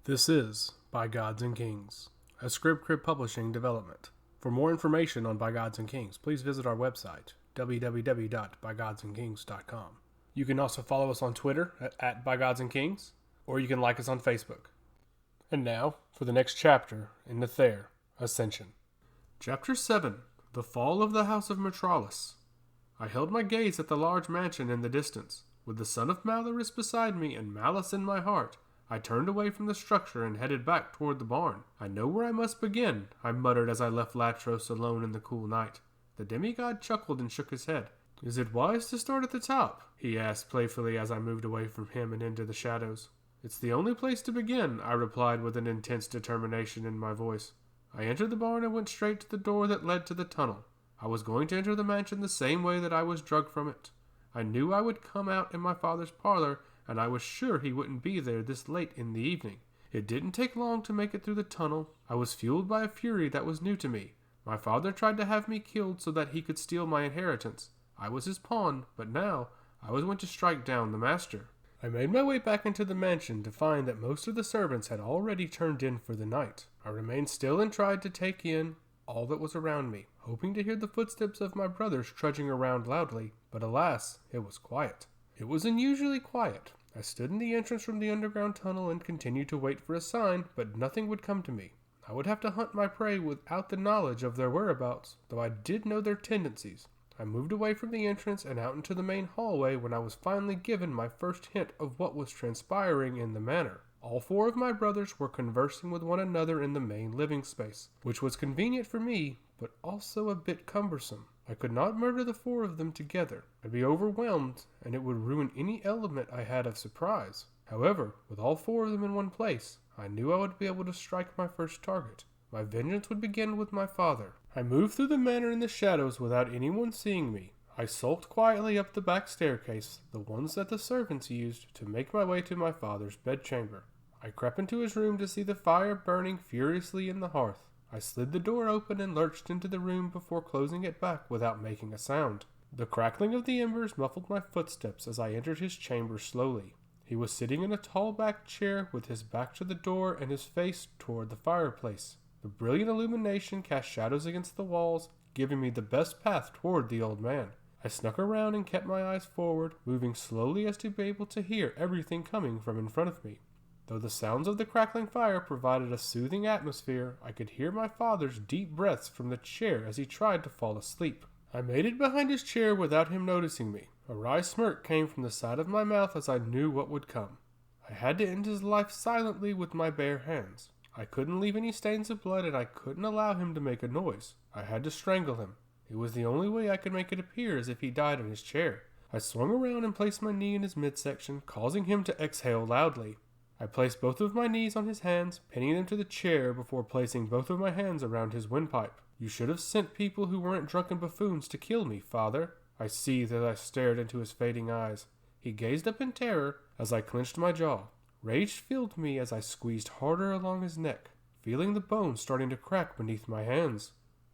This is By Gods and Kings, a Scrib Crib publishing development. For more information on By Gods and Kings, please visit our website, www.bygodsandkings.com. You can also follow us on Twitter at By Gods and Kings, or you can like us on Facebook. And now, for the next chapter in Nathair, Ascension. Chapter 7, The Fall of the House of Mertrallis. I held my gaze at the large mansion in the distance. With the son of Malorus beside me and malice in my heart, I turned away from the structure and headed back toward the barn. I know where I must begin, I muttered as I left Latros alone in the cool night. The demigod chuckled and shook his head. Is it wise to start at the top? He asked playfully as I moved away from him and into the shadows. It's the only place to begin, I replied with an intense determination in my voice. I entered the barn and went straight to the door that led to the tunnel. I was going to enter the mansion the same way that I was drugged from it. I knew I would come out in my father's parlor, and I was sure he wouldn't be there this late in the evening. It didn't take long to make it through the tunnel. I was fueled by a fury that was new to me. My father tried to have me killed so that he could steal my inheritance. I was his pawn, but now I was going to strike down the master. I made my way back into the mansion to find that most of the servants had already turned in for the night. I remained still and tried to take in all that was around me, hoping to hear the footsteps of my brothers trudging around loudly, but alas, it was quiet. It was unusually quiet. I stood in the entrance from the underground tunnel and continued to wait for a sign, but nothing would come to me. I would have to hunt my prey without the knowledge of their whereabouts, though I did know their tendencies. I moved away from the entrance and out into the main hallway when I was finally given my first hint of what was transpiring in the manor. All four of my brothers were conversing with one another in the main living space, which was convenient for me, but also a bit cumbersome. I could not murder the four of them together. I'd be overwhelmed, and it would ruin any element I had of surprise. However, with all four of them in one place, I knew I would be able to strike my first target. My vengeance would begin with my father. I moved through the manor in the shadows without anyone seeing me. I sulked quietly up the back staircase, the ones that the servants used, to make my way to my father's bedchamber. I crept into his room to see the fire burning furiously in the hearth. I slid the door open and lurched into the room before closing it back without making a sound. The crackling of the embers muffled my footsteps as I entered his chamber slowly. He was sitting in a tall-backed chair with his back to the door and his face toward the fireplace. The brilliant illumination cast shadows against the walls, giving me the best path toward the old man. I snuck around and kept my eyes forward, moving slowly as to be able to hear everything coming from in front of me. Though the sounds of the crackling fire provided a soothing atmosphere, I could hear my father's deep breaths from the chair as he tried to fall asleep. I made it behind his chair without him noticing me. A wry smirk came from the side of my mouth as I knew what would come. I had to end his life silently with my bare hands. I couldn't leave any stains of blood, and I couldn't allow him to make a noise. I had to strangle him. It was the only way I could make it appear as if he died in his chair. I swung around and placed my knee in his midsection, causing him to exhale loudly. I placed both of my knees on his hands, pinning them to the chair before placing both of my hands around his windpipe. You should have sent people who weren't drunken buffoons to kill me, father. I seethed as I stared into his fading eyes. He gazed up in terror as I clenched my jaw. Rage filled me as I squeezed harder along his neck, feeling the bones starting to crack beneath my hands.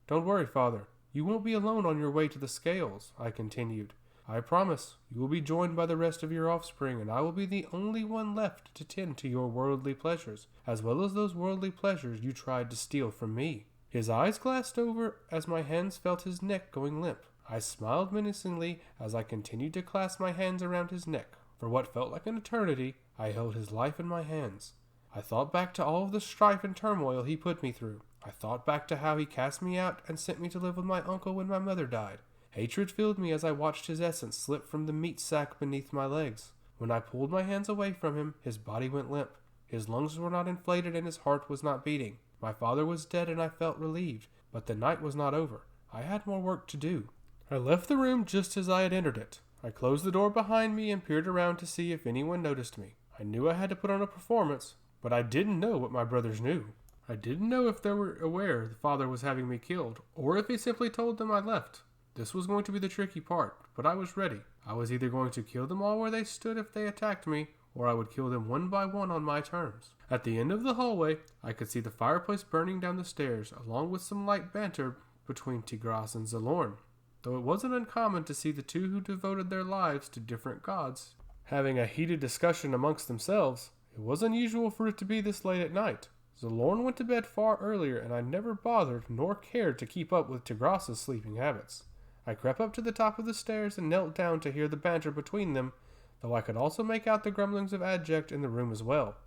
Don't worry, father. You won't be alone on your way to the scales, I continued. I promise you will be joined by the rest of your offspring, and I will be the only one left to tend to your worldly pleasures, as well as those worldly pleasures you tried to steal from me. His eyes glassed over as my hands felt his neck going limp. I smiled menacingly as I continued to clasp my hands around his neck. For what felt like an eternity, I held his life in my hands. I thought back to all of the strife and turmoil he put me through. I thought back to how he cast me out and sent me to live with my uncle when my mother died. Hatred filled me as I watched his essence slip from the meat sack beneath my legs. When I pulled my hands away from him, his body went limp. His lungs were not inflated and his heart was not beating. My father was dead and I felt relieved, but the night was not over. I had more work to do. I left the room just as I had entered it. I closed the door behind me and peered around to see if anyone noticed me. I knew I had to put on a performance, but I didn't know what my brothers knew. I didn't know if they were aware the father was having me killed, or if he simply told them I left. This was going to be the tricky part, but I was ready. I was either going to kill them all where they stood if they attacked me, or I would kill them one by one on my terms. At the end of the hallway, I could see the fireplace burning down the stairs, along with some light banter between Tigras and Zalorn. Though it wasn't uncommon to see the two who devoted their lives to different gods having a heated discussion amongst themselves, It was unusual for it to be this late at night. Zalorn went to bed far earlier, and I never bothered nor cared to keep up with Tigras's sleeping habits. I crept up to the top of the stairs and knelt down to hear the banter between them, though I could also make out the grumblings of abject in the room as well.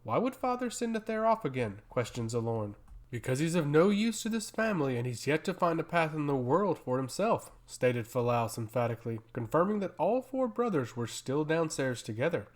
Why would father send Nathair off again? Questioned Zalorn. Because he's of no use to this family, and he's yet to find a path in the world for himself, stated Phalaus emphatically, confirming that all 4 brothers were still downstairs together.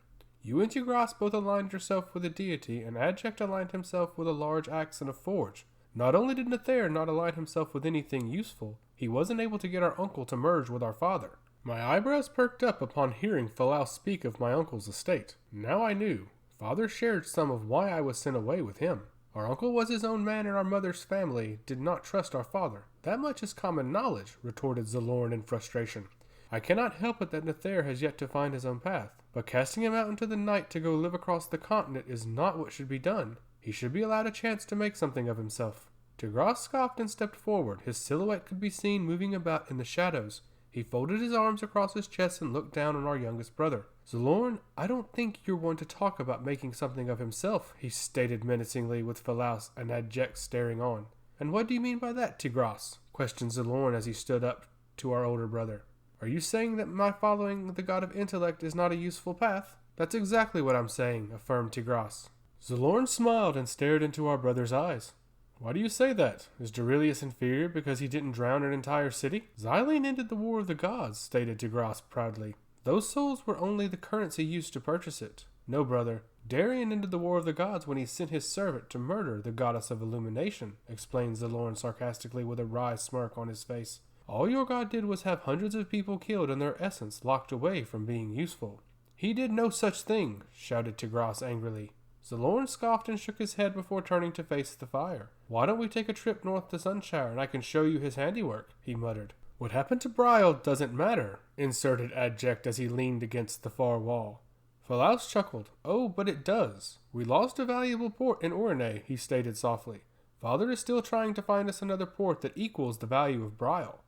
You and Tigras both aligned yourself with a deity, and Abject aligned himself with a large axe and a forge. Not only did Nathair not align himself with anything useful, he wasn't able to get our uncle to merge with our father. My eyebrows perked up upon hearing Phalaus speak of my uncle's estate. Now I knew. Father shared some of why I was sent away with him. Our uncle was his own man, and our mother's family did not trust our father. That much is common knowledge, retorted Zalorn in frustration. I cannot help it that Nathair has yet to find his own path, but casting him out into the night to go live across the continent is not what should be done. He should be allowed a chance to make something of himself. Tigras scoffed and stepped forward. His silhouette could be seen moving about in the shadows. He folded his arms across his chest and looked down on our youngest brother. Zalorn, I don't think you're one to talk about making something of himself, he stated menacingly with Phalaus and Abject staring on. And what do you mean by that, Tigras? Questioned Zalorn as he stood up to our older brother. Are you saying that my following the god of intellect is not a useful path? That's exactly what I'm saying, affirmed Tigras. Zalorn smiled and stared into our brother's eyes. Why do you say that? Is Dorelius inferior because he didn't drown an entire city? Xylene ended the war of the gods, stated Tigras proudly. Those souls were only the currency used to purchase it. No, brother. Darien ended the war of the gods when he sent his servant to murder the goddess of illumination, explained Zalorn sarcastically with a wry smirk on his face. All your god did was have hundreds of people killed and their essence locked away from being useful. He did no such thing, shouted Tigras angrily. Zalorn scoffed and shook his head before turning to face the fire. Why don't we take a trip north to Sunshire and I can show you his handiwork, he muttered. What happened to Bryle doesn't matter, inserted Abject as he leaned against the far wall. Phalaus chuckled. Oh, but it does. We lost a valuable port in Orine, he stated softly. Father is still trying to find us another port that equals the value of Bryle.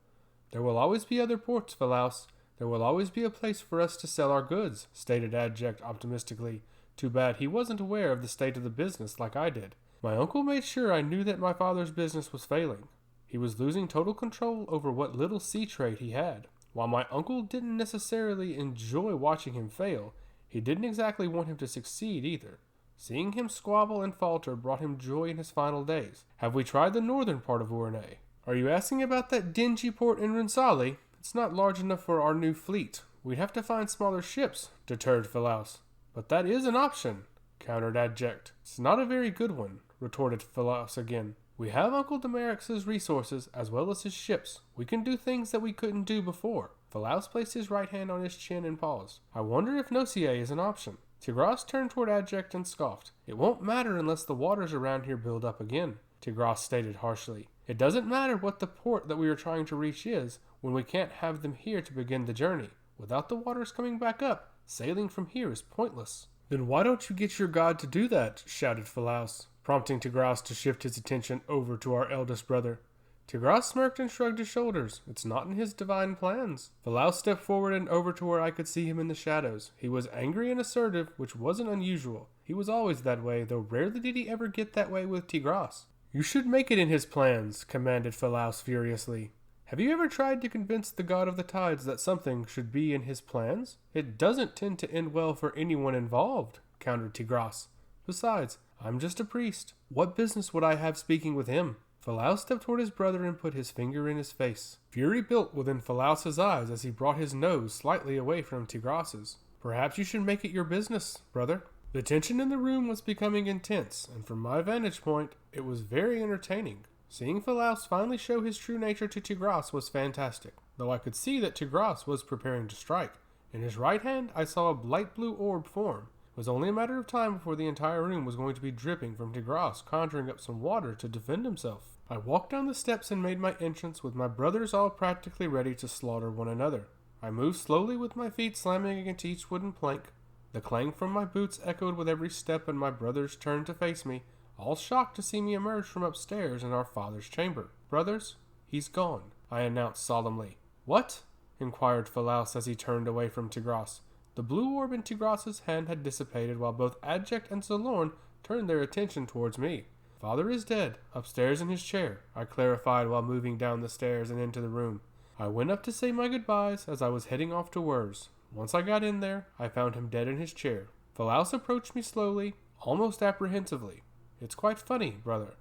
There will always be other ports, Phalaus. There will always be a place for us to sell our goods, stated Abject optimistically. Too bad he wasn't aware of the state of the business like I did. My uncle made sure I knew that my father's business was failing. He was losing total control over what little sea trade he had. While my uncle didn't necessarily enjoy watching him fail, he didn't exactly want him to succeed either. Seeing him squabble and falter brought him joy in his final days. Have we tried the northern part of Orine? Are you asking about that dingy port in Rinsali? It's not large enough for our new fleet. We'd have to find smaller ships, deterred Phalaus. But that is an option, countered Abject. It's not a very good one, retorted Phalaus again. We have Uncle Demerix's resources as well as his ships. We can do things that we couldn't do before. Phalaus placed his right hand on his chin and paused. I wonder if Nocier is an option. Tigras turned toward Abject and scoffed. It won't matter unless the waters around here build up again, Tigras stated harshly. It doesn't matter what the port that we are trying to reach is when we can't have them here to begin the journey. Without the waters coming back up, sailing from here is pointless. Then why don't you get your god to do that? Shouted Phalaus, prompting Tigras to shift his attention over to our eldest brother. Tigras smirked and shrugged his shoulders. It's not in his divine plans. Phalaus stepped forward and over to where I could see him in the shadows. He was angry and assertive, which wasn't unusual. He was always that way, though rarely did he ever get that way with Tigras. You should make it in his plans, commanded Phalaus furiously. Have you ever tried to convince the god of the tides that something should be in his plans? It doesn't tend to end well for anyone involved, countered Tigras. Besides, I'm just a priest. What business would I have speaking with him? Phalaus stepped toward his brother and put his finger in his face. Fury built within Phalaus's eyes as he brought his nose slightly away from Tigras's. Perhaps you should make it your business, brother. The tension in the room was becoming intense, and from my vantage point, it was very entertaining. Seeing Phalaus finally show his true nature to Tigras was fantastic, though I could see that Tigras was preparing to strike. In his right hand, I saw a light blue orb form. It was only a matter of time before the entire room was going to be dripping from Tigras conjuring up some water to defend himself. I walked down the steps and made my entrance with my brothers all practically ready to slaughter one another. I moved slowly with my feet slamming against each wooden plank. The clang from my boots echoed with every step and my brothers turned to face me, all shocked to see me emerge from upstairs in our father's chamber. Brothers, he's gone, I announced solemnly. What? Inquired Phalaus as he turned away from Tigras. The blue orb in Tigras's hand had dissipated while both Adject and Zalorn turned their attention towards me. Father is dead, upstairs in his chair, I clarified while moving down the stairs and into the room. I went up to say my goodbyes as I was heading off to Wurs. Once I got in there, I found him dead in his chair. Phalaus approached me slowly, almost apprehensively. It's quite funny, brother.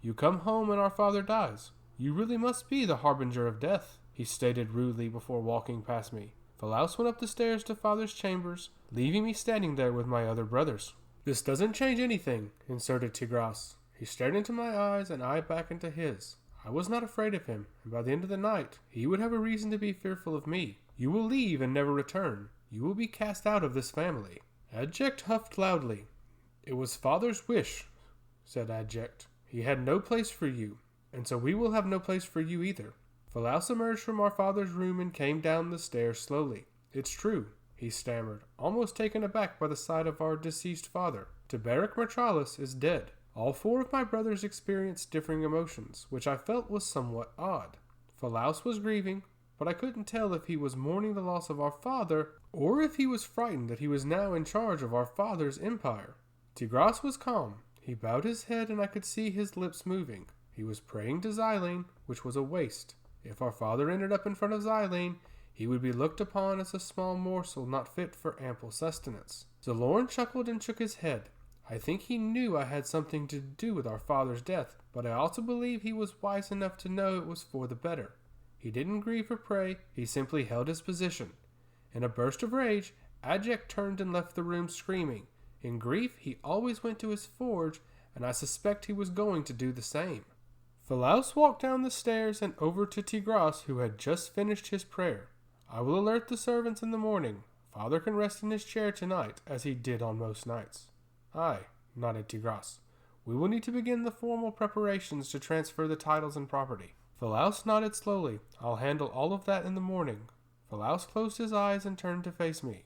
You come home and our father dies. You really must be the harbinger of death, he stated rudely before walking past me. Phalaus went up the stairs to father's chambers, leaving me standing there with my other brothers. This doesn't change anything, inserted Tigras. He stared into my eyes and I back into his. I was not afraid of him, and by the end of the night, he would have a reason to be fearful of me. You will leave and never return. You will be cast out of this family. Adject huffed loudly. It was father's wish, said Adject. He had no place for you, and so we will have no place for you either. Phalaus emerged from our father's room and came down the stairs slowly. It's true, he stammered, almost taken aback by the sight of our deceased father. Tiberic Mertrallis is dead. All four of my brothers experienced differing emotions, which I felt was somewhat odd. Phalaus was grieving, but I couldn't tell if he was mourning the loss of our father, or if he was frightened that he was now in charge of our father's empire. Tigras was calm. He bowed his head and I could see his lips moving. He was praying to Xylene, which was a waste. If our father ended up in front of Xylene, he would be looked upon as a small morsel not fit for ample sustenance. Zalorn chuckled and shook his head. I think he knew I had something to do with our father's death, but I also believe he was wise enough to know it was for the better. He didn't grieve or pray, he simply held his position. In a burst of rage, Adject turned and left the room screaming. In grief, he always went to his forge, and I suspect he was going to do the same. Phalaus walked down the stairs and over to Tigras, who had just finished his prayer. I will alert the servants in the morning. Father can rest in his chair tonight, as he did on most nights. Aye, nodded Tigras. We will need to begin the formal preparations to transfer the titles and property. Phalaus nodded slowly. I'll handle all of that in the morning. Phalaus closed his eyes and turned to face me.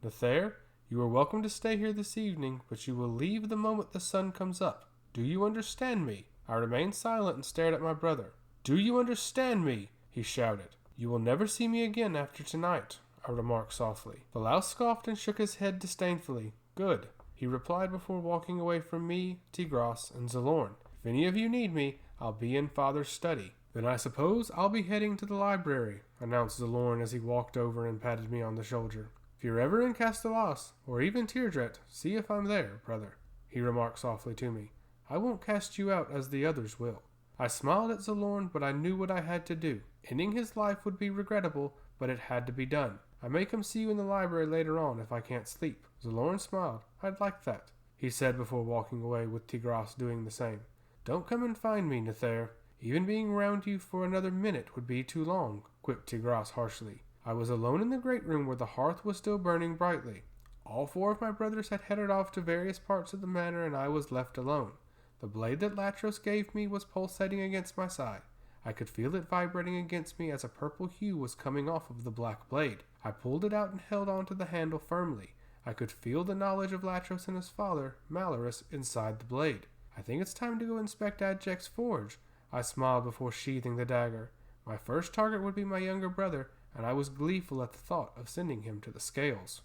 Nathair, you are welcome to stay here this evening, but you will leave the moment the sun comes up. Do you understand me? I remained silent and stared at my brother. Do you understand me? He shouted. You will never see me again after tonight, I remarked softly. Phalaus scoffed and shook his head disdainfully. Good, he replied before walking away from me, Tigras, and Zalorn. If any of you need me, I'll be in father's study. Then I suppose I'll be heading to the library, announced Zalorn as he walked over and patted me on the shoulder. If you're ever in Castellas, or even Teardret, see if I'm there, brother, he remarked softly to me. I won't cast you out as the others will. I smiled at Zalorn, but I knew what I had to do. Ending his life would be regrettable, but it had to be done. I may come see you in the library later on if I can't sleep. Zalorn smiled. I'd like that, he said before walking away with Tigras doing the same. Don't come and find me, Nathair. Even being around you for another minute would be too long, quipped Tigras harshly. I was alone in the great room where the hearth was still burning brightly. All four of my brothers had headed off to various parts of the manor and I was left alone. The blade that Latros gave me was pulsating against my side. I could feel it vibrating against me as a purple hue was coming off of the black blade. I pulled it out and held onto the handle firmly. I could feel the knowledge of Latros and his father, Malorus, inside the blade. I think it's time to go inspect Adject's forge. I smiled before sheathing the dagger. My first target would be my younger brother, and I was gleeful at the thought of sending him to the scales.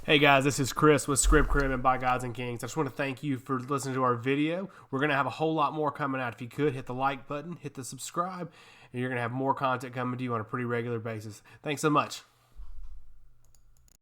Hey guys, this is Chris with Script Crib and By Gods and Kings. I just want to thank you for listening to our video. We're going to have a whole lot more coming out. If you could, hit the like button, hit the subscribe, and you're going to have more content coming to you on a pretty regular basis. Thanks so much.